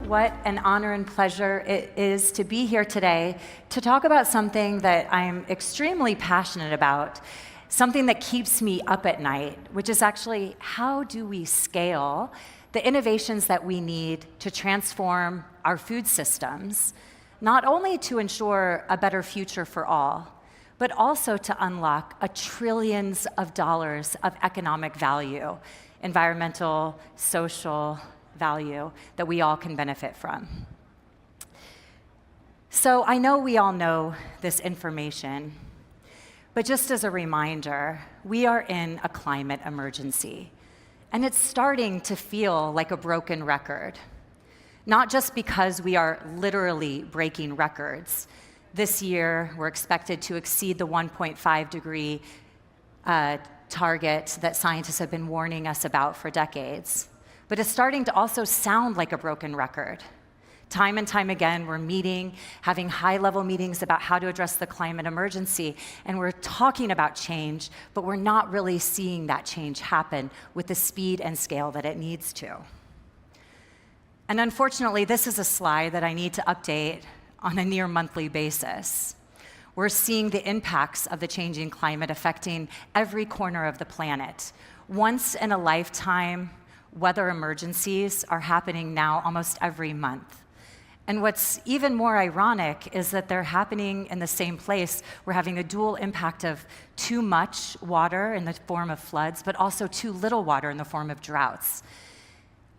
What an honor and pleasure it is to be here today to talk about something that I'm extremely passionate about, something that keeps me up at night, which is actually how do we scale the innovations that we need to transform our food systems, not only to ensure a better future for all, but also to unlock trillions of dollars of economic value, environmental, social value that we all can benefit from. So I know we all know this information, but just as a reminder, we are in a climate emergency, and it's starting to feel like a broken record. Not just because we are literally breaking records. This year, we're expected to exceed the 1.5 degree target that scientists have been warning us about for decades. But it's starting to also sound like a broken record. Time and time again, we're meeting, having high-level meetings about how to address the climate emergency, and we're talking about change, but we're not really seeing that change happen with the speed and scale that it needs to. And unfortunately, this is a slide that I need to update on a near monthly basis. We're seeing the impacts of the changing climate affecting every corner of the planet. Once in a lifetime, weather emergencies are happening now almost every month. And what's even more ironic is that they're happening in the same place. We're having a dual impact of too much water in the form of floods, but also too little water in the form of droughts.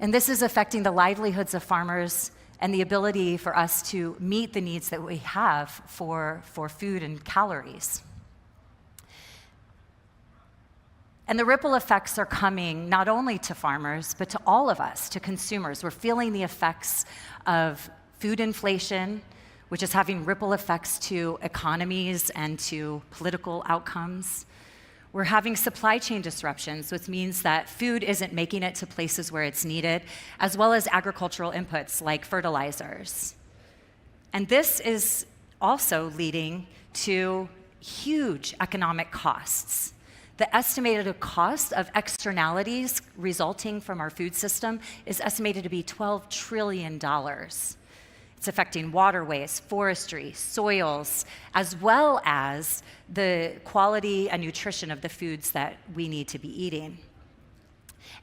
And this is affecting the livelihoods of farmers and the ability for us to meet the needs that we have for food and calories. And the ripple effects are coming not only to farmers, but to all of us, to consumers. We're feeling the effects of food inflation, which is having ripple effects to economies and to political outcomes. We're having supply chain disruptions, which means that food isn't making it to places where it's needed, as well as agricultural inputs like fertilizers. And this is also leading to huge economic costs. The estimated cost of externalities resulting from our food system is estimated to be $12 trillion. It's affecting waterways, forestry, soils, as well as the quality and nutrition of the foods that we need to be eating.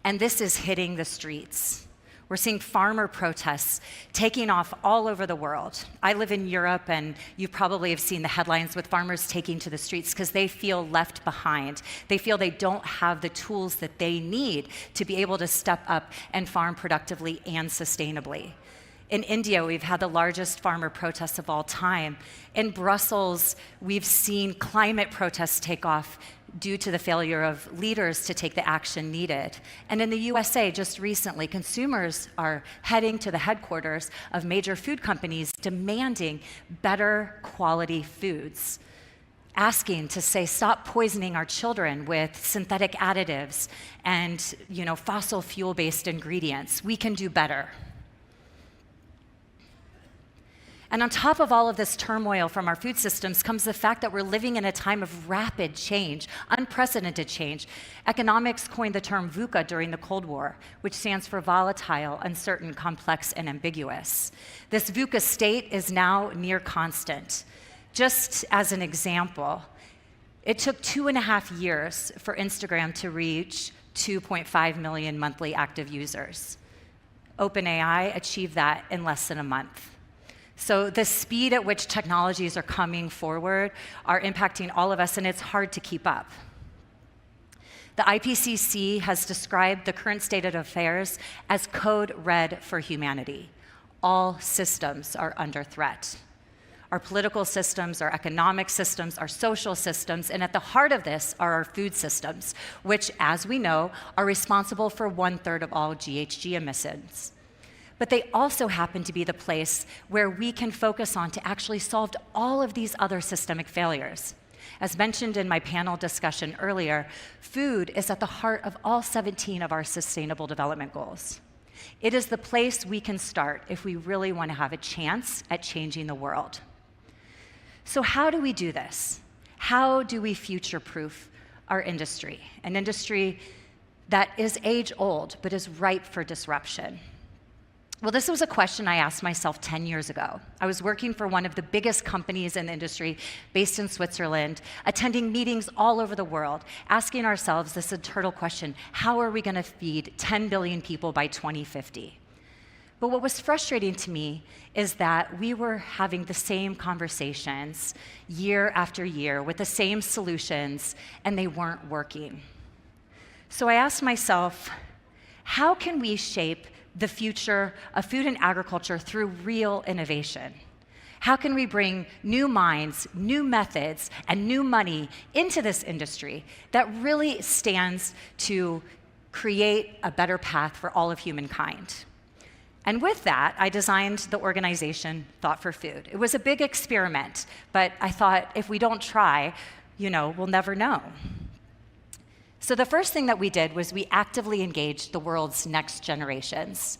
And this is hitting the streets. We're seeing farmer protests taking off all over the world. I live in Europe, and you probably have seen the headlines with farmers taking to the streets because they feel left behind. They feel they don't have the tools that they need to be able to step up and farm productively and sustainably. In India, we've had the largest farmer protests of all time. In Brussels, we've seen climate protests take off due to the failure of leaders to take the action needed. And in the USA, just recently, consumers are heading to the headquarters of major food companies demanding better quality foods, asking to say, stop poisoning our children with synthetic additives and fossil fuel-based ingredients. We can do better. And on top of all of this turmoil from our food systems comes the fact that we're living in a time of rapid change, unprecedented change. Economics coined the term VUCA during the Cold War, which stands for volatile, uncertain, complex, and ambiguous. This VUCA state is now near constant. Just as an example, it took 2.5 years for Instagram to reach 2.5 million monthly active users. OpenAI achieved that in less than a month. So the speed at which technologies are coming forward are impacting all of us, and it's hard to keep up. The IPCC has described the current state of affairs as code red for humanity. All systems are under threat. Our political systems, our economic systems, our social systems, and at the heart of this are our food systems, which, as we know, are responsible for 1/3 of all GHG emissions. But they also happen to be the place where we can focus on to actually solve all of these other systemic failures. As mentioned in my panel discussion earlier, food is at the heart of all 17 of our Sustainable Development Goals. It is the place we can start if we really want to have a chance at changing the world. So how do we do this? How do we future-proof our industry? An industry that is age-old but is ripe for disruption. Well, this was a question I asked myself 10 years ago. I was working for one of the biggest companies in the industry based in Switzerland, attending meetings all over the world, asking ourselves this eternal question: how are we going to feed 10 billion people by 2050? But what was frustrating to me is that we were having the same conversations year after year with the same solutions, and they weren't working. So I asked myself, how can we shape the future of food and agriculture through real innovation? How can we bring new minds, new methods, and new money into this industry that really stands to create a better path for all of humankind? And with that, I designed the organization Thought for Food. It was a big experiment, but I thought if we don't try, we'll never know. So the first thing that we did was we actively engaged the world's next generations.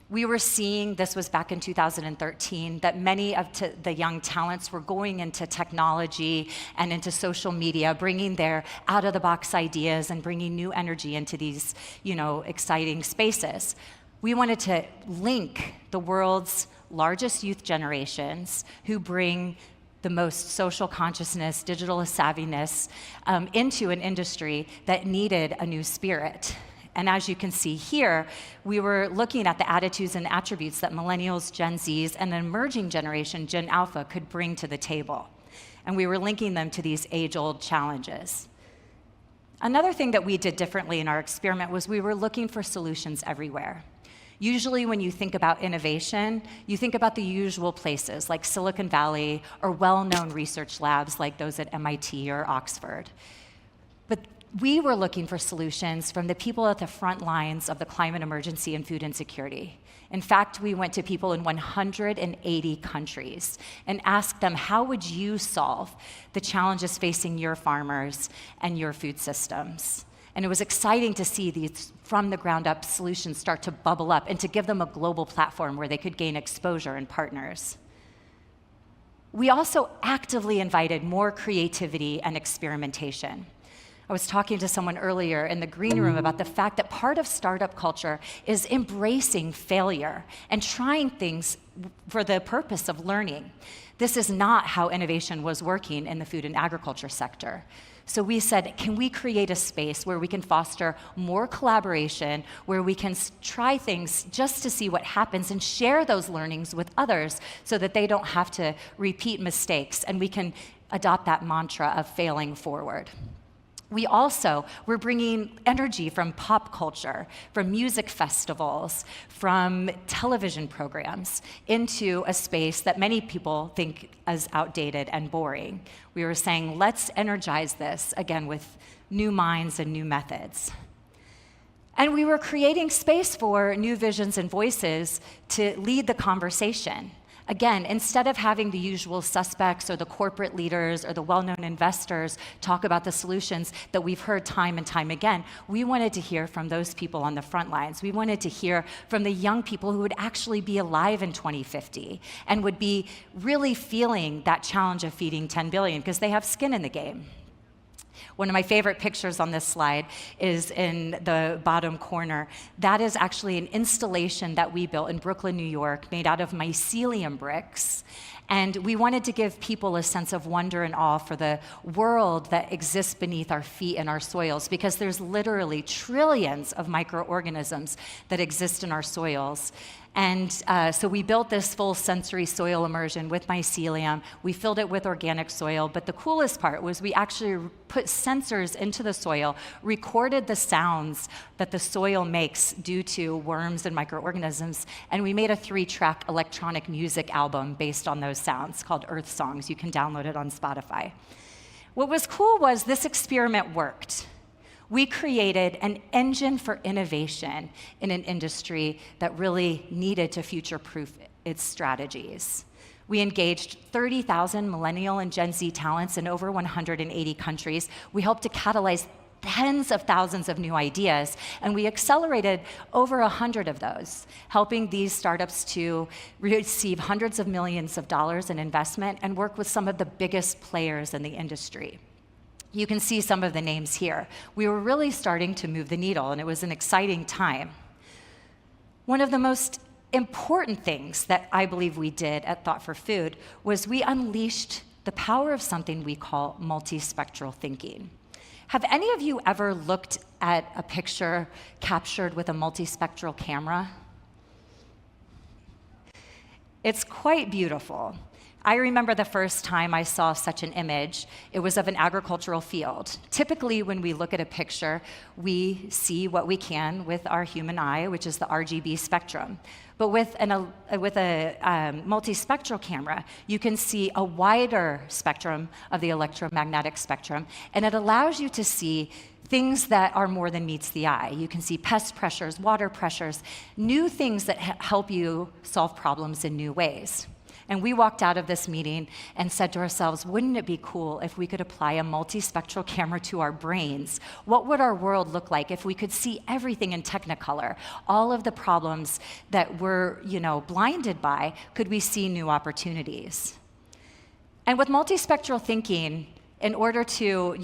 We were seeing, this was back in 2013, that many of the young talents were going into technology and into social media, bringing their out-of-the-box ideas and bringing new energy into these, exciting spaces. We wanted to link the world's largest youth generations who bring the most social consciousness, digital savviness into an industry that needed a new spirit. And as you can see here, we were looking at the attitudes and attributes that millennials, Gen Zs, and an emerging generation, Gen Alpha, could bring to the table. And we were linking them to these age-old challenges. Another thing that we did differently in our experiment was we were looking for solutions everywhere. Usually when you think about innovation, you think about the usual places like Silicon Valley or well-known research labs like those at MIT or Oxford. But we were looking for solutions from the people at the front lines of the climate emergency and food insecurity. In fact, we went to people in 180 countries and asked them, how would you solve the challenges facing your farmers and your food systems? And it was exciting to see these from-the-ground-up solutions start to bubble up and to give them a global platform where they could gain exposure and partners. We also actively invited more creativity and experimentation. I was talking to someone earlier in the green room about the fact that part of startup culture is embracing failure and trying things for the purpose of learning. This is not how innovation was working in the food and agriculture sector. So we said, can we create a space where we can foster more collaboration, where we can try things just to see what happens and share those learnings with others so that they don't have to repeat mistakes, and we can adopt that mantra of failing forward. We also were bringing energy from pop culture, from music festivals, from television programs into a space that many people think is outdated and boring. We were saying, let's energize this, again, with new minds and new methods. And we were creating space for new visions and voices to lead the conversation. Again, instead of having the usual suspects or the corporate leaders or the well-known investors talk about the solutions that we've heard time and time again, we wanted to hear from those people on the front lines. We wanted to hear from the young people who would actually be alive in 2050 and would be really feeling that challenge of feeding 10 billion because they have skin in the game. One of my favorite pictures on this slide is in the bottom corner. That is actually an installation that we built in Brooklyn, New York, made out of mycelium bricks. And we wanted to give people a sense of wonder and awe for the world that exists beneath our feet and our soils, because there's literally trillions of microorganisms that exist in our soils. And so we built this full sensory soil immersion with mycelium. We filled it with organic soil, but the coolest part was we actually put sensors into the soil, recorded the sounds that the soil makes due to worms and microorganisms, and we made a 3-track electronic music album based on those sounds called Earth Songs. You can download it on Spotify. What was cool was this experiment worked. We created an engine for innovation in an industry that really needed to future-proof its strategies. We engaged 30,000 millennial and Gen Z talents in over 180 countries. We helped to catalyze tens of thousands of new ideas, and we accelerated over 100 of those, helping these startups to receive hundreds of millions of dollars in investment and work with some of the biggest players in the industry. You can see some of the names here. We were really starting to move the needle, and it was an exciting time. One of the most important things that I believe we did at Thought for Food was we unleashed the power of something we call multispectral thinking. Have any of you ever looked at a picture captured with a multispectral camera? It's quite beautiful. I remember the first time I saw such an image. It was of an agricultural field. Typically, when we look at a picture, we see what we can with our human eye, which is the RGB spectrum. But with a multispectral camera, you can see a wider spectrum of the electromagnetic spectrum, and it allows you to see things that are more than meets the eye. You can see pest pressures, water pressures, new things that help you solve problems in new ways. And we walked out of this meeting and said to ourselves, wouldn't it be cool if we could apply a multispectral camera to our brains? What would our world look like if we could see everything in Technicolor? All of the problems that we're, blinded by, could we see new opportunities? And with multispectral thinking, in order to,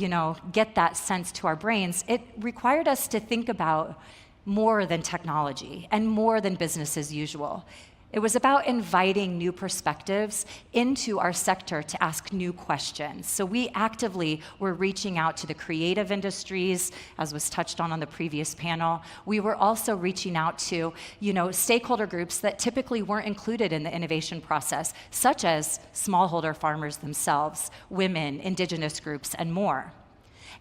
get that sense to our brains, it required us to think about more than technology and more than business as usual. It was about inviting new perspectives into our sector to ask new questions. So we actively were reaching out to the creative industries, as was touched on the previous panel. We were also reaching out to, stakeholder groups that typically weren't included in the innovation process, such as smallholder farmers themselves, women, indigenous groups, and more.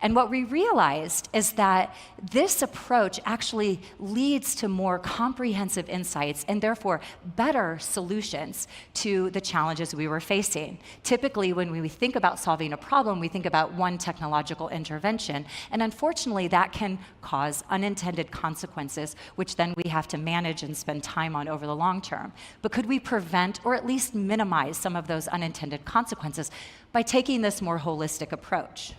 And what we realized is that this approach actually leads to more comprehensive insights and therefore better solutions to the challenges we were facing. Typically, when we think about solving a problem, we think about one technological intervention. And unfortunately, that can cause unintended consequences, which then we have to manage and spend time on over the long term. But could we prevent or at least minimize some of those unintended consequences by taking this more holistic approach?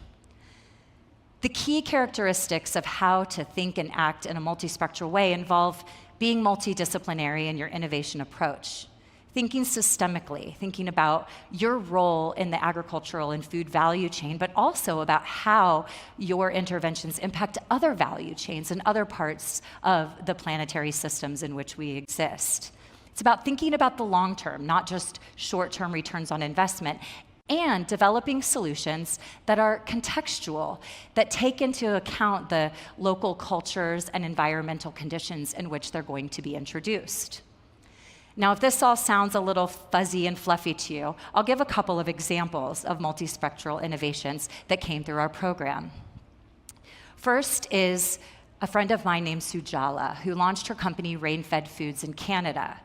The key characteristics of how to think and act in a multispectral way involve being multidisciplinary in your innovation approach, thinking systemically, thinking about your role in the agricultural and food value chain, but also about how your interventions impact other value chains and other parts of the planetary systems in which we exist. It's about thinking about the long term, not just short-term returns on investment, and developing solutions that are contextual, that take into account the local cultures and environmental conditions in which they're going to be introduced. Now, if this all sounds a little fuzzy and fluffy to you, I'll give a couple of examples of multispectral innovations that came through our program. First is a friend of mine named Sujala, who launched her company Rain-Fed Foods in Canada.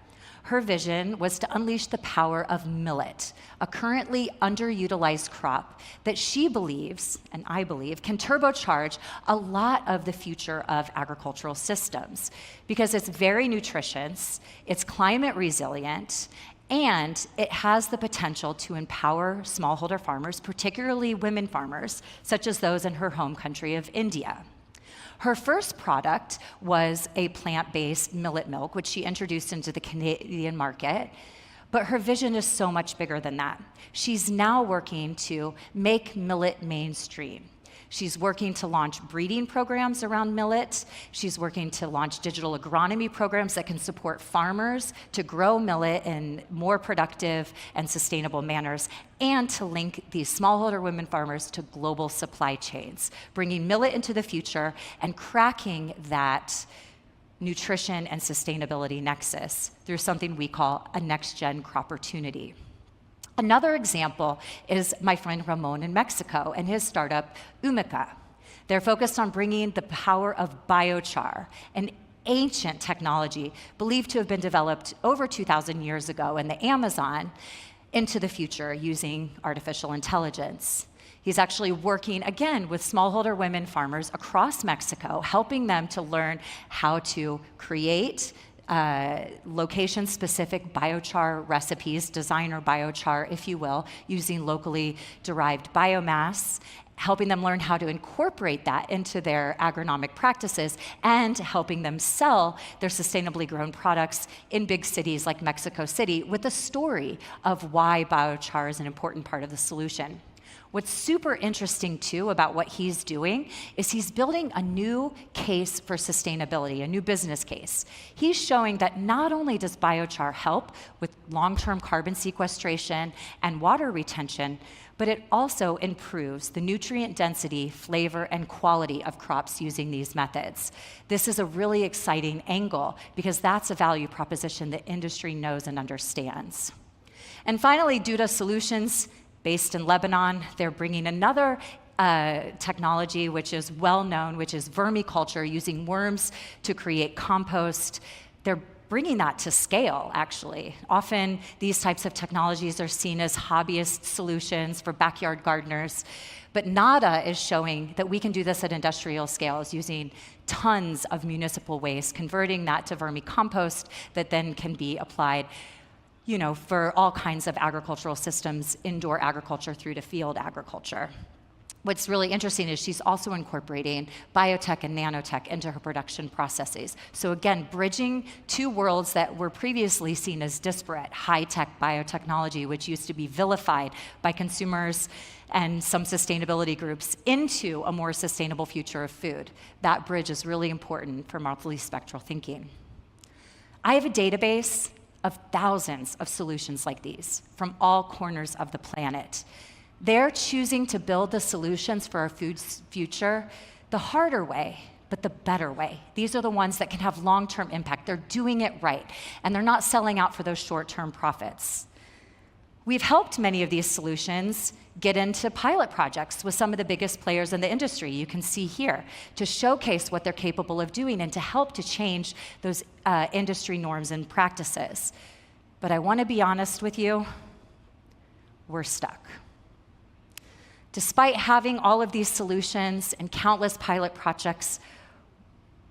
Her vision was to unleash the power of millet, a currently underutilized crop that she believes, and I believe, can turbocharge a lot of the future of agricultural systems because it's very nutritious, it's climate resilient, and it has the potential to empower smallholder farmers, particularly women farmers, such as those in her home country of India. Her first product was a plant-based millet milk, which she introduced into the Canadian market. But her vision is so much bigger than that. She's now working to make millet mainstream. She's working to launch breeding programs around millet. She's working to launch digital agronomy programs that can support farmers to grow millet in more productive and sustainable manners, and to link these smallholder women farmers to global supply chains, bringing millet into the future and cracking that nutrition and sustainability nexus through something we call a next-gen cropportunity. Another example is my friend Ramon in Mexico and his startup, Umica. They're focused on bringing the power of biochar, an ancient technology believed to have been developed over 2,000 years ago in the Amazon, into the future using artificial intelligence. He's actually working, again, with smallholder women farmers across Mexico, helping them to learn how to create location-specific biochar recipes, designer biochar, if you will, using locally derived biomass, helping them learn how to incorporate that into their agronomic practices, and helping them sell their sustainably grown products in big cities like Mexico City with a story of why biochar is an important part of the solution. What's super interesting, too, about what he's doing is he's building a new case for sustainability, a new business case. He's showing that not only does biochar help with long-term carbon sequestration and water retention, but it also improves the nutrient density, flavor, and quality of crops using these methods. This is a really exciting angle because that's a value proposition that industry knows and understands. And finally, Duda Solutions, based in Lebanon, they're bringing another technology which is well known, which is vermiculture, using worms to create compost. They're bringing that to scale, actually. Often these types of technologies are seen as hobbyist solutions for backyard gardeners, but NADA is showing that we can do this at industrial scales using tons of municipal waste, converting that to vermicompost that then can be applied for all kinds of agricultural systems, indoor agriculture through to field agriculture. What's really interesting is she's also incorporating biotech and nanotech into her production processes. So again, bridging two worlds that were previously seen as disparate, high-tech biotechnology, which used to be vilified by consumers and some sustainability groups, into a more sustainable future of food. That bridge is really important for multispectral thinking. I have a database of thousands of solutions like these from all corners of the planet. They're choosing to build the solutions for our food future the harder way, but the better way. These are the ones that can have long-term impact. They're doing it right, and they're not selling out for those short-term profits. We've helped many of these solutions get into pilot projects with some of the biggest players in the industry, you can see here, to showcase what they're capable of doing and to help to change those industry norms and practices. But I want to be honest with you, we're stuck. Despite having all of these solutions and countless pilot projects,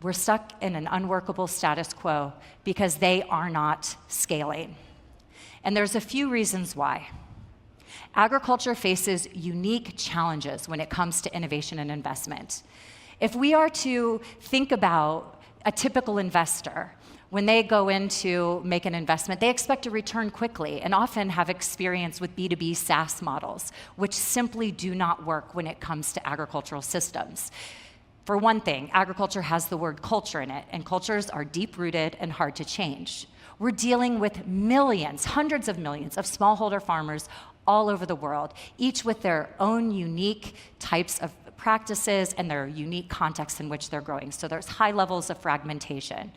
we're stuck in an unworkable status quo because they are not scaling. And there's a few reasons why. Agriculture faces unique challenges when it comes to innovation and investment. If we are to think about a typical investor, when they go in to make an investment, they expect a return quickly and often have experience with B2B SaaS models, which simply do not work when it comes to agricultural systems. For one thing, agriculture has the word culture in it, and cultures are deep-rooted and hard to change. We're dealing with millions, hundreds of millions of smallholder farmers all over the world, each with their own unique types of practices and their unique context in which they're growing. So there's high levels of fragmentation.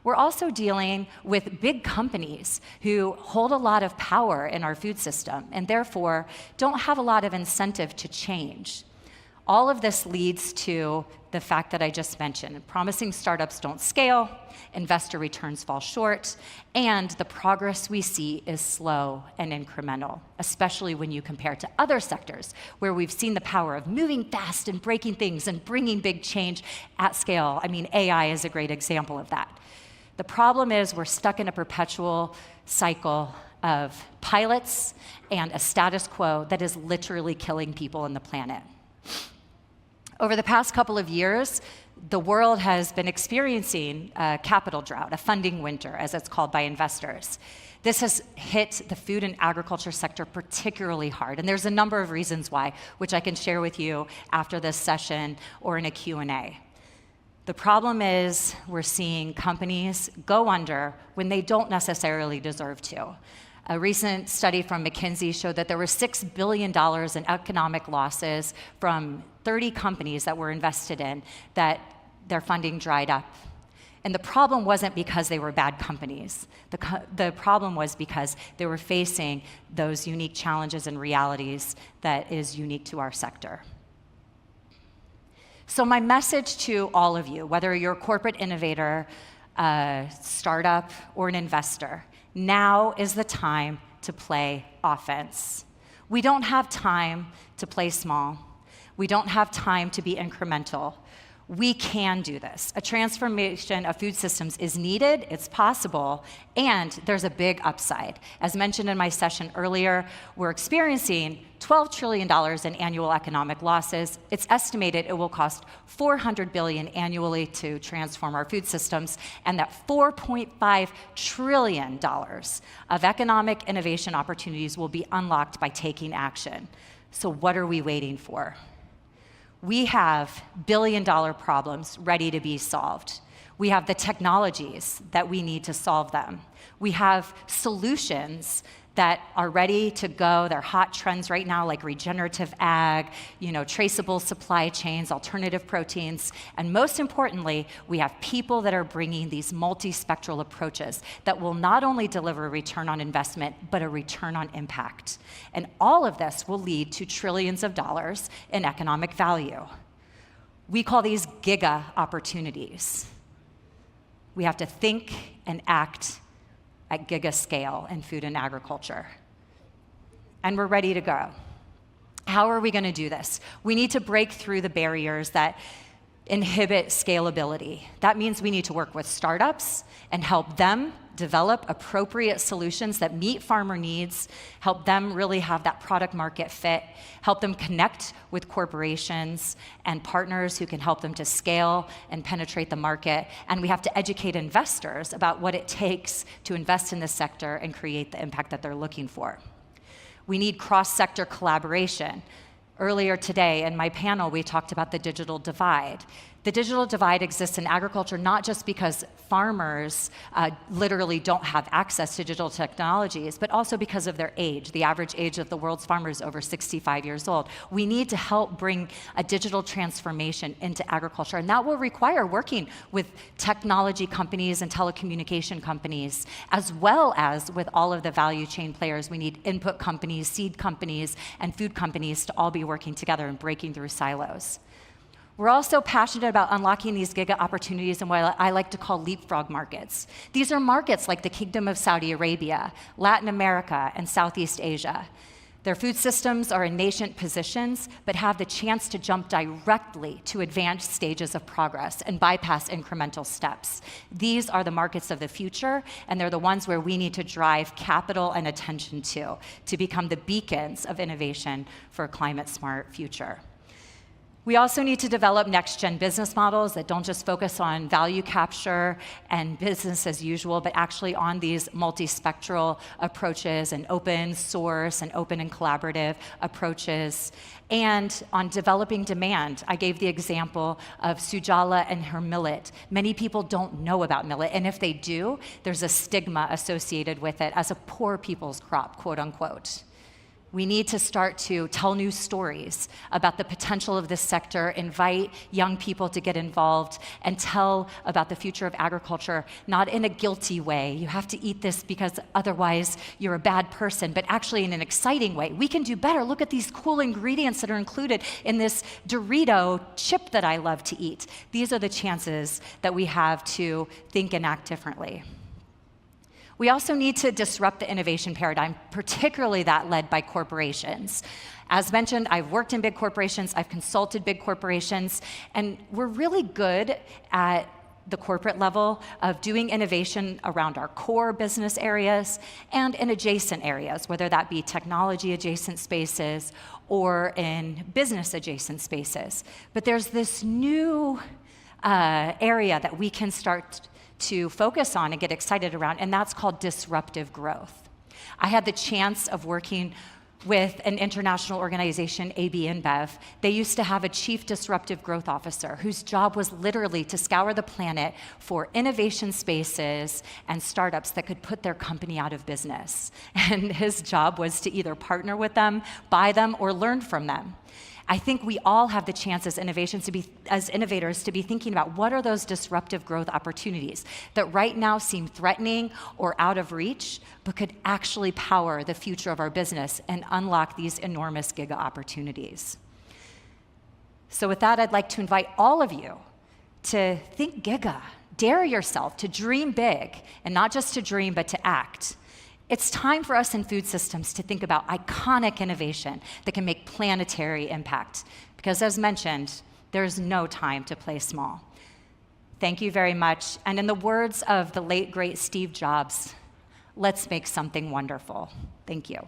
We're also dealing with big companies who hold a lot of power in our food system and therefore don't have a lot of incentive to change. All of this leads to the fact that I just mentioned. Promising startups don't scale, investor returns fall short, and the progress we see is slow and incremental, especially when you compare to other sectors where we've seen the power of moving fast and breaking things and bringing big change at scale. I mean, AI is a great example of that. The problem is we're stuck in a perpetual cycle of pilots and a status quo that is literally killing people on the planet. Over the past couple of years, the world has been experiencing a capital drought, a funding winter, as it's called by investors. This has hit the food and agriculture sector particularly hard, and there's a number of reasons why, which I can share with you after this session or in a Q&A. The problem is we're seeing companies go under when they don't necessarily deserve to. A recent study from McKinsey showed that there were $6 billion in economic losses from 30 companies that were invested in, that their funding dried up. And the problem wasn't because they were bad companies. The problem was because they were facing those unique challenges and realities that is unique to our sector. So my message to all of you, whether you're a corporate innovator, a startup, or an investor, now is the time to play offense. We don't have time to play small. We don't have time to be incremental. We can do this. A transformation of food systems is needed, it's possible, and there's a big upside. As mentioned in my session earlier, we're experiencing $12 trillion in annual economic losses. It's estimated it will cost $400 billion annually to transform our food systems, and that $4.5 trillion of economic innovation opportunities will be unlocked by taking action. So what are we waiting for? We have billion-dollar problems ready to be solved. We have the technologies that we need to solve them. We have solutions that are ready to go. They're hot trends right now, like regenerative ag, traceable supply chains, alternative proteins. And most importantly, we have people that are bringing these multispectral approaches that will not only deliver a return on investment, but a return on impact. And all of this will lead to trillions of dollars in economic value. We call these giga opportunities. We have to think and act at giga scale in food and agriculture. And we're ready to go. How are we going to do this? We need to break through the barriers that inhibit scalability. That means we need to work with startups and help them develop appropriate solutions that meet farmer needs, help them really have that product market fit, help them connect with corporations and partners who can help them to scale and penetrate the market. And we have to educate investors about what it takes to invest in this sector and create the impact that they're looking for. We need cross-sector collaboration. Earlier today in my panel, we talked about the digital divide. The digital divide exists in agriculture not just because farmers literally don't have access to digital technologies, but also because of their age. The average age of the world's farmers is over 65 years old. We need to help bring a digital transformation into agriculture, and that will require working with technology companies and telecommunication companies, as well as with all of the value chain players. We need input companies, seed companies, and food companies to all be working together and breaking through silos. We're also passionate about unlocking these giga opportunities in what I like to call leapfrog markets. These are markets like the Kingdom of Saudi Arabia, Latin America, and Southeast Asia. Their food systems are in nascent positions, but have the chance to jump directly to advanced stages of progress and bypass incremental steps. These are the markets of the future, and they're the ones where we need to drive capital and attention to become the beacons of innovation for a climate-smart future. We also need to develop next-gen business models that don't just focus on value capture and business as usual, but actually on these multispectral approaches and open source and open and collaborative approaches, and on developing demand. I gave the example of Sujala and her millet. Many people don't know about millet, and if they do, there's a stigma associated with it as a poor people's crop, quote unquote. We need to start to tell new stories about the potential of this sector, invite young people to get involved, and tell about the future of agriculture, not in a guilty way. You have to eat this because otherwise you're a bad person, but actually in an exciting way. We can do better. Look at these cool ingredients that are included in this Dorito chip that I love to eat. These are the chances that we have to think and act differently. We also need to disrupt the innovation paradigm, particularly that led by corporations. As mentioned, I've worked in big corporations, I've consulted big corporations, and we're really good at the corporate level of doing innovation around our core business areas and in adjacent areas, whether that be technology adjacent spaces or in business adjacent spaces. But there's this new area that we can start to focus on and get excited around, and that's called disruptive growth. I had the chance of working with an international organization, AB InBev. They used to have a chief disruptive growth officer whose job was literally to scour the planet for innovation spaces and startups that could put their company out of business. And his job was to either partner with them, buy them, or learn from them. I think we all have the chance as innovators to be thinking about what are those disruptive growth opportunities that right now seem threatening or out of reach, but could actually power the future of our business and unlock these enormous giga opportunities. So with that, I'd like to invite all of you to think giga. Dare yourself to dream big, and not just to dream, but to act. It's time for us in food systems to think about iconic innovation that can make planetary impact, because as mentioned, there's no time to play small. Thank you very much, and in the words of the late, great Steve Jobs, let's make something wonderful. Thank you.